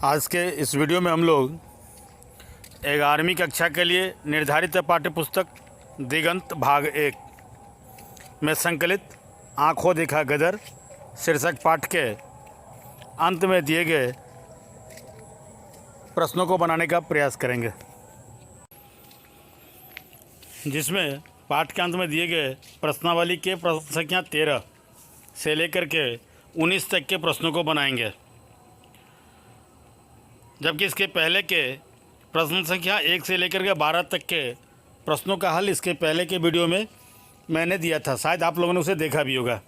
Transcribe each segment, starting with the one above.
आज के इस वीडियो में हम लोग 11वीं कक्षा के लिए निर्धारित पाठ्य पुस्तक दिगंत भाग 1 में संकलित आँखों देखा गदर शीर्षक पाठ के अंत में दिए गए प्रश्नों को बनाने का प्रयास करेंगे, जिसमें पाठ के अंत में दिए गए प्रश्नावली के प्रश्न संख्या 13 से लेकर के 19 तक के प्रश्नों को बनाएंगे, जबकि इसके पहले के प्रश्न संख्या 1 से लेकर के 12 तक के प्रश्नों का हल इसके पहले के वीडियो में मैंने दिया था। शायद आप लोगों ने उसे देखा भी होगा।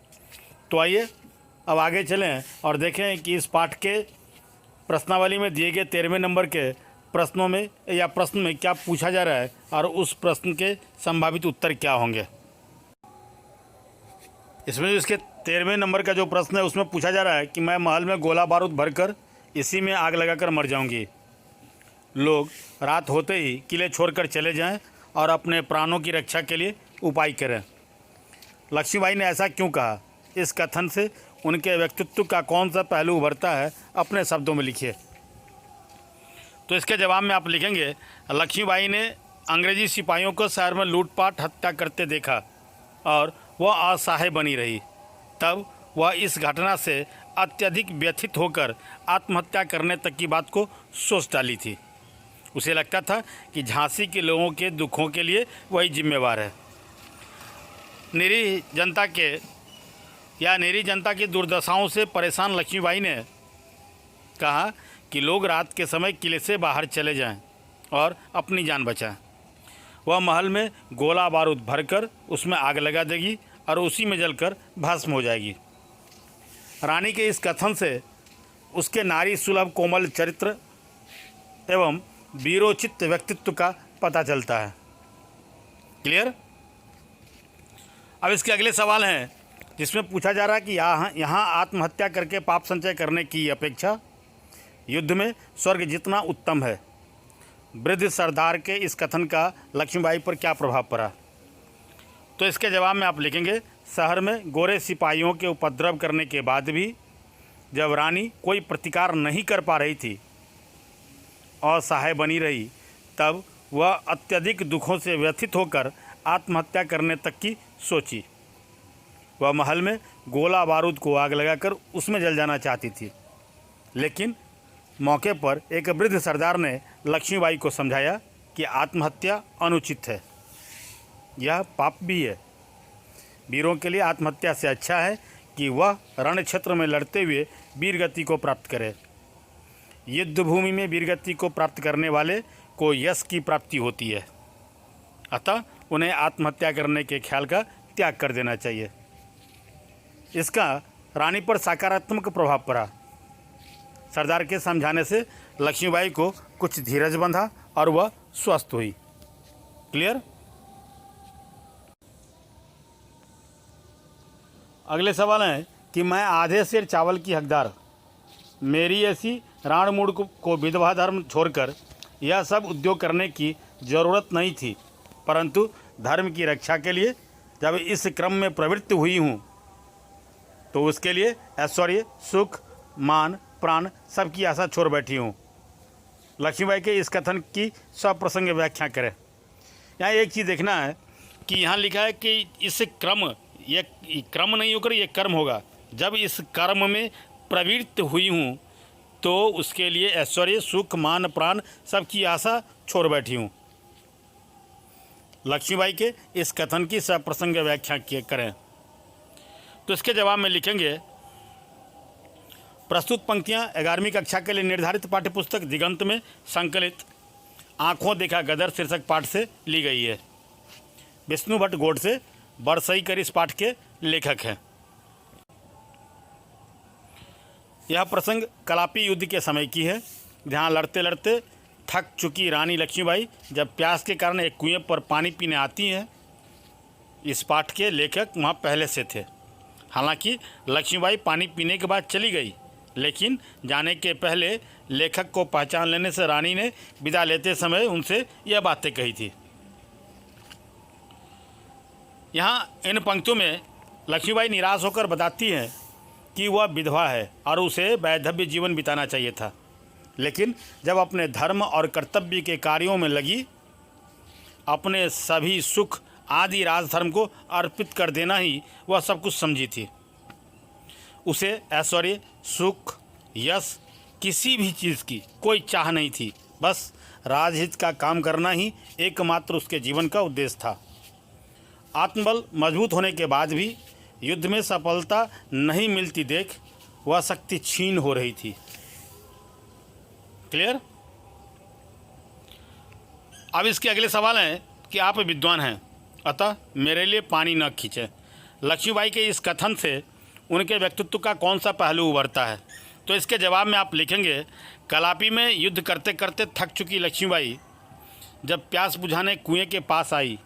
तो आइए अब आगे चलें और देखें कि इस पाठ के प्रश्नावली में दिए गए 13वें नंबर के प्रश्नों में या प्रश्न में क्या पूछा जा रहा है और उस प्रश्न के संभावित उत्तर क्या होंगे। इसमें जो इसके 13वें नंबर का जो प्रश्न है उसमें पूछा जा रहा है कि मैं महल में गोला बारूद भरकर इसी में आग लगाकर मर जाऊंगी। लोग रात होते ही किले छोड़कर चले जाएं और अपने प्राणों की रक्षा के लिए उपाय करें। लक्ष्मीबाई ने ऐसा क्यों कहा? इस कथन से उनके व्यक्तित्व का कौन सा पहलू उभरता है, अपने शब्दों में लिखिए। तो इसके जवाब में आप लिखेंगे, लक्ष्मीबाई ने अंग्रेजी सिपाहियों को शहर में लूटपाट हत्या करते देखा और वह असहाय बनी रही। तब वह इस घटना से अत्यधिक व्यथित होकर आत्महत्या करने तक की बात को सोच डाली थी। उसे लगता था कि झांसी के लोगों के दुखों के लिए वही जिम्मेवार है। निरीह जनता की दुर्दशाओं से परेशान लक्ष्मीबाई ने कहा कि लोग रात के समय किले से बाहर चले जाएं और अपनी जान बचाएं। वह महल में गोला बारूद भरकर उसमें आग लगा देगी और उसी में जलकर भस्म हो जाएगी। रानी के इस कथन से उसके नारी सुलभ कोमल चरित्र एवं वीरोचित व्यक्तित्व का पता चलता है। क्लियर? अब इसके अगले सवाल हैं जिसमें पूछा जा रहा है कि यहाँ आत्महत्या करके पाप संचय करने की अपेक्षा युद्ध में स्वर्ग जितना उत्तम है। वृद्ध सरदार के इस कथन का लक्ष्मीबाई पर क्या प्रभाव पड़ा? तो इसके जवाब में आप लिखेंगे, शहर में गोरे सिपाहियों के उपद्रव करने के बाद भी जब रानी कोई प्रतिकार नहीं कर पा रही थी और असहाय बनी रही, तब वह अत्यधिक दुखों से व्यथित होकर आत्महत्या करने तक की सोची। वह महल में गोला बारूद को आग लगाकर उसमें जल जाना चाहती थी, लेकिन मौके पर एक वृद्ध सरदार ने लक्ष्मीबाई को समझाया कि आत्महत्या अनुचित है, यह पाप भी है। वीरों के लिए आत्महत्या से अच्छा है कि वह रण क्षेत्र में लड़ते हुए वीरगति को प्राप्त करे। युद्ध भूमि में वीरगति को प्राप्त करने वाले को यश की प्राप्ति होती है, अतः उन्हें आत्महत्या करने के ख्याल का त्याग कर देना चाहिए। इसका रानी पर सकारात्मक प्रभाव पड़ा। सरदार के समझाने से लक्ष्मीबाई को कुछ धीरज बंधा और वह स्वस्थ हुई। क्लियर? अगले सवाल है कि मैं आधे सेर चावल की हकदार, मेरी ऐसी राणमूड़ को विधवा धर्म छोड़कर यह सब उद्योग करने की ज़रूरत नहीं थी, परंतु धर्म की रक्षा के लिए जब इस क्रम में प्रवृत्त हुई हूँ तो उसके लिए ऐश्वर्य, सुख, मान, प्राण सबकी आशा छोड़ बैठी हूँ। लक्ष्मीबाई के इस कथन की सप्रसंग व्याख्या करें। यहाँ एक चीज़ देखना है कि यहाँ लिखा है कि इस क्रम, ये क्रम नहीं होकर ये कर्म होगा। जब इस कर्म में प्रवृत्त हुई हूँ तो उसके लिए ऐश्वर्य, सुख, मान, प्राण सबकी आशा छोड़ बैठी हूँ। लक्ष्मीबाई के इस कथन की सप्रसंग व्याख्या करें। तो इसके जवाब में लिखेंगे, प्रस्तुत पंक्तियाँ 11वीं कक्षा के लिए निर्धारित पाठ्यपुस्तक दिगंत में संकलित आँखों देखा गदर शीर्षक पाठ से ली गई है। विष्णु भट्ट गोडसे बरसईकर इस पाठ के लेखक हैं। यह प्रसंग कलापी युद्ध के समय की है, जहाँ लड़ते लड़ते थक चुकी रानी लक्ष्मीबाई जब प्यास के कारण एक कुएं पर पानी पीने आती हैं। इस पाठ के लेखक वहाँ पहले से थे। हालांकि लक्ष्मीबाई पानी पीने के बाद चली गई, लेकिन जाने के पहले लेखक को पहचान लेने से रानी ने विदा लेते समय उनसे यह बातें कही थी। यहाँ इन पंक्तियों में लक्ष्मीबाई निराश होकर बताती हैं कि वह विधवा है और उसे वैधव्य जीवन बिताना चाहिए था। लेकिन जब अपने धर्म और कर्तव्य के कार्यों में लगी, अपने सभी सुख आदि राजधर्म को अर्पित कर देना ही वह सब कुछ समझी थी। उसे ऐश्वर्य, सुख, यश, किसी भी चीज़ की कोई चाह नहीं थी। बस राजहित का काम करना ही एकमात्र उसके जीवन का उद्देश्य था। आत्मबल मजबूत होने के बाद भी युद्ध में सफलता नहीं मिलती देख वह शक्ति छीन हो रही थी। क्लियर? अब इसके अगले सवाल हैं कि आप विद्वान हैं, अतः मेरे लिए पानी न खींचे। लक्ष्मीबाई के इस कथन से उनके व्यक्तित्व का कौन सा पहलू उभरता है? तो इसके जवाब में आप लिखेंगे, कलापी में युद्ध करते करते थक चुकी लक्ष्मीबाई जब प्यास बुझाने कुएं के पास आई,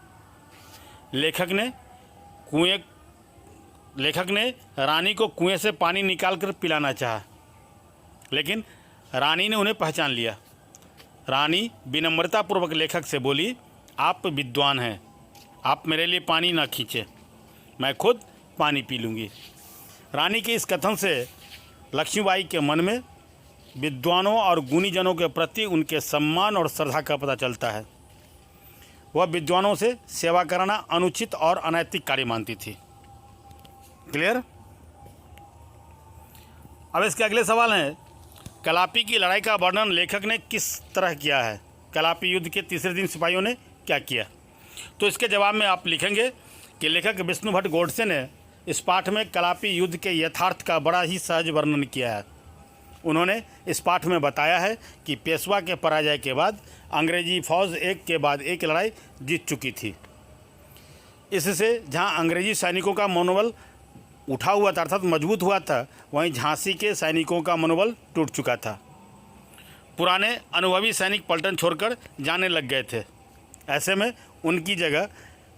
लेखक ने रानी को कुएं से पानी निकालकर पिलाना चाहा, लेकिन रानी ने उन्हें पहचान लिया। रानी विनम्रतापूर्वक लेखक से बोली, आप विद्वान हैं, आप मेरे लिए पानी ना खींचे, मैं खुद पानी पी लूँगी। रानी के इस कथन से लक्ष्मीबाई के मन में विद्वानों और गुणीजनों के प्रति उनके सम्मान और श्रद्धा का पता चलता है। वह विद्वानों से सेवा कराना अनुचित और अनैतिक कार्य मानती थी। क्लियर? अब इसके अगले सवाल हैं, कलापी की लड़ाई का वर्णन लेखक ने किस तरह किया है? कलापी युद्ध के तीसरे दिन सिपाहियों ने क्या किया? तो इसके जवाब में आप लिखेंगे कि लेखक विष्णु भट्ट गोडसे ने इस पाठ में कलापी युद्ध के यथार्थ का बड़ा ही सहज वर्णन किया है। उन्होंने इस पाठ में बताया है कि पेशवा के पराजय के बाद अंग्रेजी फौज एक के बाद एक लड़ाई जीत चुकी थी। इससे जहां अंग्रेजी सैनिकों का मनोबल उठा हुआ था, अर्थात मजबूत हुआ था, वहीं झांसी के सैनिकों का मनोबल टूट चुका था। पुराने अनुभवी सैनिक पलटन छोड़कर जाने लग गए थे। ऐसे में उनकी जगह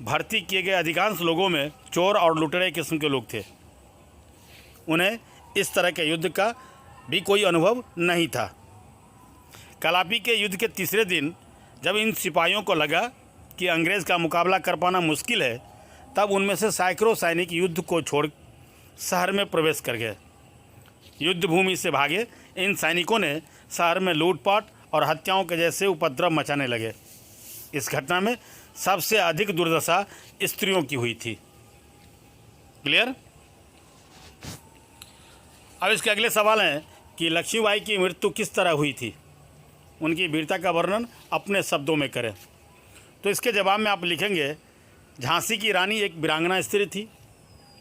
भर्ती किए गए अधिकांश लोगों में चोर और लुटेरे किस्म के लोग थे। उन्हें इस तरह के युद्ध का भी कोई अनुभव नहीं था। कलापी के युद्ध के तीसरे दिन जब इन सिपाहियों को लगा कि अंग्रेज़ का मुकाबला कर पाना मुश्किल है, तब उनमें से सैकड़ों सैनिक युद्ध को छोड़ शहर में प्रवेश कर गए। युद्ध भूमि से भागे इन सैनिकों ने शहर में लूटपाट और हत्याओं के जैसे उपद्रव मचाने लगे। इस घटना में सबसे अधिक दुर्दशा स्त्रियों की हुई थी। क्लियर? अब इसके अगले सवाल हैं कि लक्ष्मीबाई की मृत्यु किस तरह हुई थी? उनकी वीरता का वर्णन अपने शब्दों में करें। तो इसके जवाब में आप लिखेंगे, झांसी की रानी एक वीरांगना स्त्री थी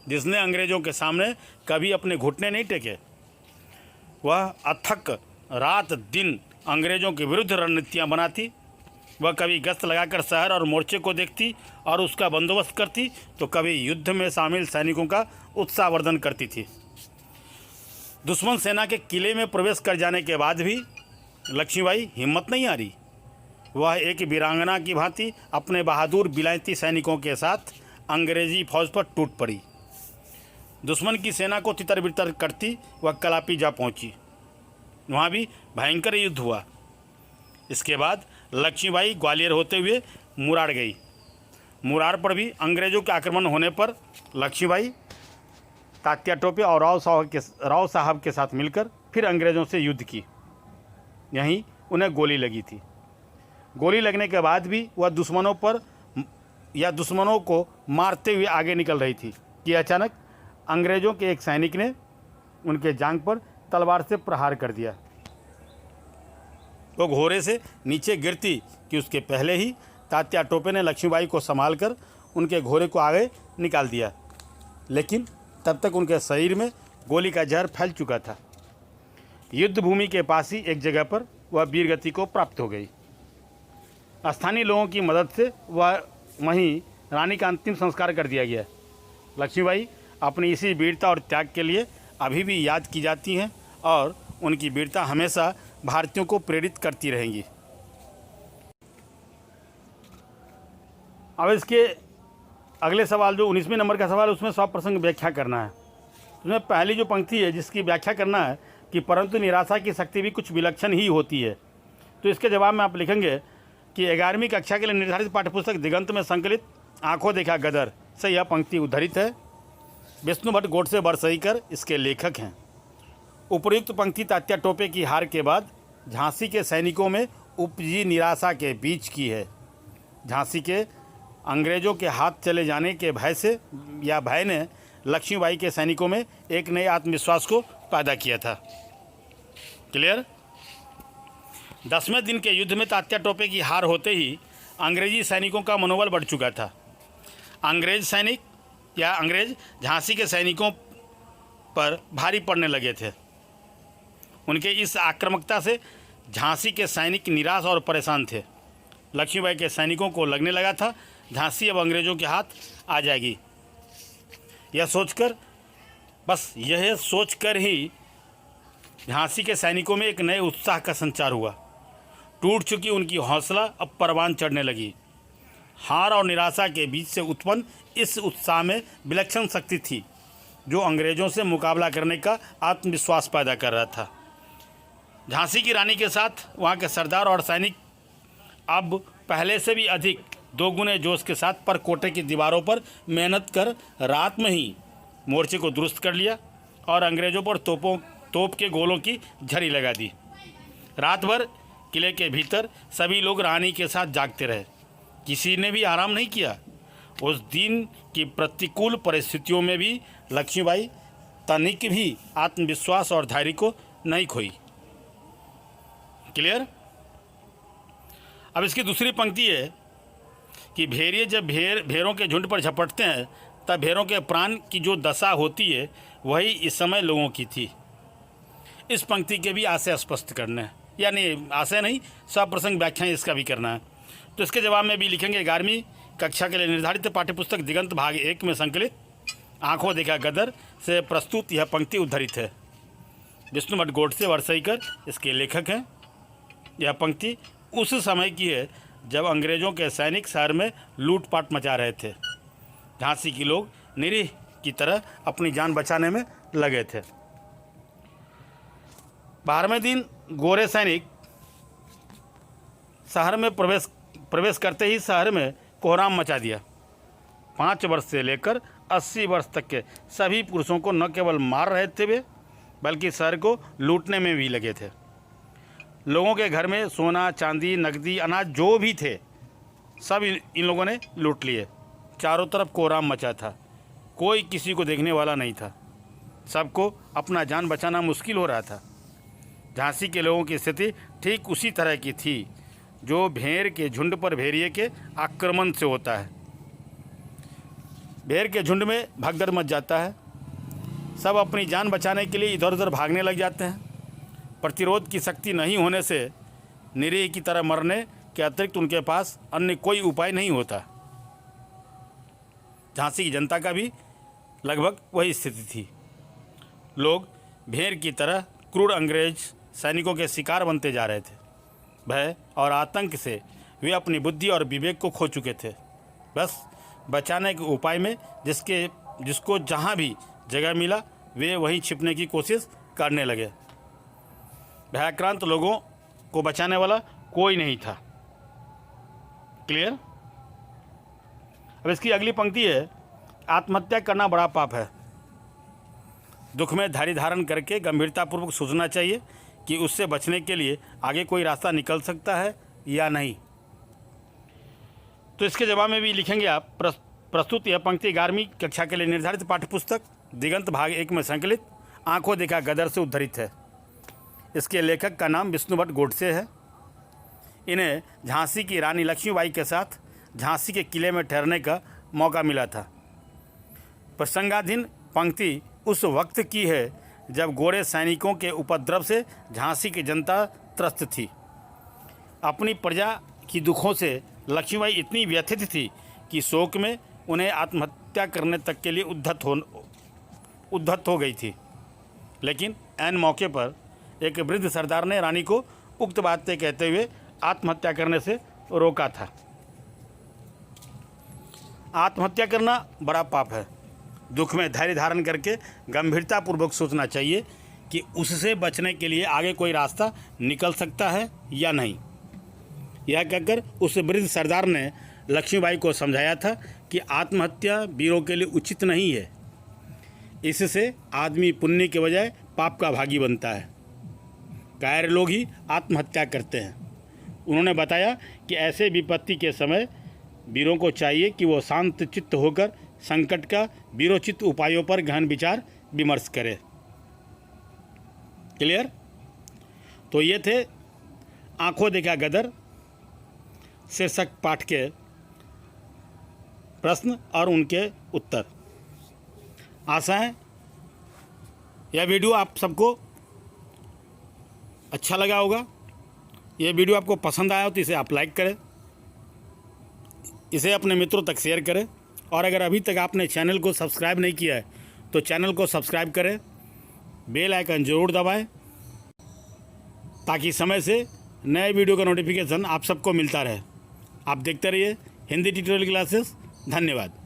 जिसने अंग्रेज़ों के सामने कभी अपने घुटने नहीं टेके। वह अथक रात दिन अंग्रेज़ों के विरुद्ध रणनीतियाँ बनाती। वह कभी गश्त लगाकर शहर और मोर्चे को देखती और उसका बंदोबस्त करती, तो कभी युद्ध में शामिल सैनिकों का उत्साहवर्धन करती थी। दुश्मन सेना के किले में प्रवेश कर जाने के बाद भी लक्ष्मीबाई हिम्मत नहीं हारी। वह एक वीरांगना की भांति अपने बहादुर विलायती सैनिकों के साथ अंग्रेजी फौज पर टूट पड़ी। दुश्मन की सेना को तितर बितर करती वह कलापी जा पहुंची। वहाँ भी भयंकर युद्ध हुआ। इसके बाद लक्ष्मीबाई ग्वालियर होते हुए मुरार गई। मुरार पर भी अंग्रेज़ों के आक्रमण होने पर लक्ष्मीबाई तात्या टोपे और राव साहब के साथ मिलकर फिर अंग्रेज़ों से युद्ध की। यहीं उन्हें गोली लगी थी। गोली लगने के बाद भी वह दुश्मनों को मारते हुए आगे निकल रही थी कि अचानक अंग्रेज़ों के एक सैनिक ने उनके जांघ पर तलवार से प्रहार कर दिया। वो घोड़े से नीचे गिरती कि उसके पहले ही तात्या टोपे ने लक्ष्मीबाई को संभालकर उनके घोड़े को आगे निकाल दिया, लेकिन तब तक उनके शरीर में गोली का जहर फैल चुका था। युद्ध भूमि के पास ही एक जगह पर वह वीरगति को प्राप्त हो गई। स्थानीय लोगों की मदद से वह वहीं रानी का अंतिम संस्कार कर दिया गया। लक्ष्मीबाई अपनी इसी वीरता और त्याग के लिए अभी भी याद की जाती हैं और उनकी वीरता हमेशा भारतीयों को प्रेरित करती रहेंगी। अब इसके अगले सवाल जो 19वें नंबर का सवाल है, उसमें 100 प्रसंग व्याख्या करना है। उसमें पहली जो पंक्ति है जिसकी व्याख्या करना है कि परंतु निराशा की शक्ति भी कुछ विलक्षण ही होती है। तो इसके जवाब में आप लिखेंगे कि 11वीं कक्षा के लिए निर्धारित पाठ्यपुस्तक दिगंत में संकलित आंखों देखा गदर से यह पंक्ति उद्धृत है। विष्णु भट्ट गोडसे बरसईकर इसके लेखक हैं। उपर्युक्त पंक्ति तात्या टोपे की हार के बाद झांसी के सैनिकों में उपजी निराशा के बीच की है। झांसी के अंग्रेज़ों के हाथ चले जाने के भय ने लक्ष्मीबाई के सैनिकों में एक नए आत्मविश्वास को पैदा किया था। क्लियर। 10वें दिन के युद्ध में तात्या टोपे की हार होते ही अंग्रेजी सैनिकों का मनोबल बढ़ चुका था। अंग्रेज झांसी के सैनिकों पर भारी पड़ने लगे थे। उनके इस आक्रामकता से झांसी के सैनिक निराश और परेशान थे। लक्ष्मीबाई के सैनिकों को लगने लगा था झांसी अब अंग्रेज़ों के हाथ आ जाएगी। यह सोचकर ही झांसी के सैनिकों में एक नए उत्साह का संचार हुआ। टूट चुकी उनकी हौसला अब परवान चढ़ने लगी। हार और निराशा के बीच से उत्पन्न इस उत्साह में विलक्षण शक्ति थी जो अंग्रेज़ों से मुकाबला करने का आत्मविश्वास पैदा कर रहा था। झांसी की रानी के साथ वहाँ के सरदार और सैनिक अब पहले से भी अधिक दोगुने जोश के साथ परकोटे की दीवारों पर मेहनत कर रात में ही मोर्चे को दुरुस्त कर लिया और अंग्रेज़ों पर तोप के गोलों की झड़ी लगा दी। रात भर किले के भीतर सभी लोग रानी के साथ जागते रहे। किसी ने भी आराम नहीं किया। उस दिन की प्रतिकूल परिस्थितियों में भी लक्ष्मीबाई तनिक भी आत्मविश्वास और धैर्य को नहीं खोई। क्लियर। अब इसकी दूसरी पंक्ति है कि भेड़िए जब भेड़ों के झुंड पर झपटते हैं तब भेड़ों के प्राण की जो दशा होती है वही इस समय लोगों की थी। इस पंक्ति के भी आशय स्पष्ट करना है, यानी आशय नहीं, सप्रसंग व्याख्याएं इसका भी करना है। तो इसके जवाब में भी लिखेंगे 11वीं कक्षा के लिए निर्धारित पाठ्यपुस्तक दिगंत भाग 1 में संकलित आंखों देखा गदर से प्रस्तुत यह पंक्ति उद्धृत है। विष्णु भट्ट गोडसे वरसईकर इसके लेखक हैं। यह पंक्ति उस समय की है जब अंग्रेज़ों के सैनिक शहर में लूटपाट मचा रहे थे। झांसी के लोग निरीह की तरह अपनी जान बचाने में लगे थे। 12वें दिन गोरे सैनिक शहर में प्रवेश करते ही शहर में कोहराम मचा दिया। 5 वर्ष से लेकर 80 वर्ष तक के सभी पुरुषों को न केवल मार रहे थे वे, बल्कि शहर को लूटने में भी लगे थे। लोगों के घर में सोना चांदी नकदी अनाज जो भी थे सब इन लोगों ने लूट लिए। चारों तरफ कोहराम मचा था। कोई किसी को देखने वाला नहीं था। सबको अपना जान बचाना मुश्किल हो रहा था। झांसी के लोगों की स्थिति ठीक उसी तरह की थी जो भेड़ के झुंड पर भेड़िए के आक्रमण से होता है। भेड़ के झुंड में भगदड़ मच जाता है। सब अपनी जान बचाने के लिए इधर उधर भागने लग जाते हैं। प्रतिरोध की शक्ति नहीं होने से निरीह की तरह मरने के अतिरिक्त उनके पास अन्य कोई उपाय नहीं होता। झांसी की जनता का भी लगभग वही स्थिति थी। लोग भेड़ की तरह क्रूर अंग्रेज सैनिकों के शिकार बनते जा रहे थे। भय और आतंक से वे अपनी बुद्धि और विवेक को खो चुके थे। बस बचाने के उपाय में जिसको जहाँ भी जगह मिला वे वहीं छिपने की कोशिश करने लगे। भयाक्रांत लोगों को बचाने वाला कोई नहीं था। क्लियर। अब इसकी अगली पंक्ति है, आत्महत्या करना बड़ा पाप है। दुख में धैर्य धारण करके गंभीरतापूर्वक सोचना चाहिए कि उससे बचने के लिए आगे कोई रास्ता निकल सकता है या नहीं। तो इसके जवाब में भी लिखेंगे आप प्रस्तुत यह पंक्ति 11वीं कक्षा के लिए निर्धारित पाठ्यपुस्तक दिगंत भाग 1 में संकलित आंखों देखा गदर से उद्धृत है। इसके लेखक का नाम विष्णु भट्ट गोडसे है। इन्हें झांसी की रानी लक्ष्मीबाई के साथ झांसी के किले में ठहरने का मौका मिला था। प्रसंगाधीन पंक्ति उस वक्त की है जब गोरे सैनिकों के उपद्रव से झांसी की जनता त्रस्त थी। अपनी प्रजा की दुखों से लक्ष्मीबाई इतनी व्यथित थी कि शोक में उन्हें आत्महत्या करने तक के लिए उद्धत हो गई थी। लेकिन ऐन मौके पर एक वृद्ध सरदार ने रानी को उक्त बातें कहते हुए आत्महत्या करने से रोका था। आत्महत्या करना बड़ा पाप है। दुख में धैर्य धारण करके गंभीरतापूर्वक सोचना चाहिए कि उससे बचने के लिए आगे कोई रास्ता निकल सकता है या नहीं। यह कहकर उस वृद्ध सरदार ने लक्ष्मीबाई को समझाया था कि आत्महत्या वीरों के लिए उचित नहीं है। इससे आदमी पुण्य के बजाय पाप का भागी बनता है। कायर लोग ही आत्महत्या करते हैं। उन्होंने बताया कि ऐसे विपत्ति के समय वीरों को चाहिए कि वो शांत चित्त होकर संकट का वीरोचित उपायों पर गहन विचार विमर्श करें। क्लियर? तो ये थे आंखों देखा गदर शीर्षक पाठ के प्रश्न और उनके उत्तर। आशा है यह वीडियो आप सबको अच्छा लगा होगा। ये वीडियो आपको पसंद आया हो तो इसे आप लाइक करें, इसे अपने मित्रों तक शेयर करें, और अगर अभी तक आपने चैनल को सब्सक्राइब नहीं किया है तो चैनल को सब्सक्राइब करें, बेल आइकन ज़रूर दबाएं ताकि समय से नए वीडियो का नोटिफिकेशन आप सबको मिलता रहे। आप देखते रहिए हिंदी ट्यूटोरियल क्लासेस। धन्यवाद।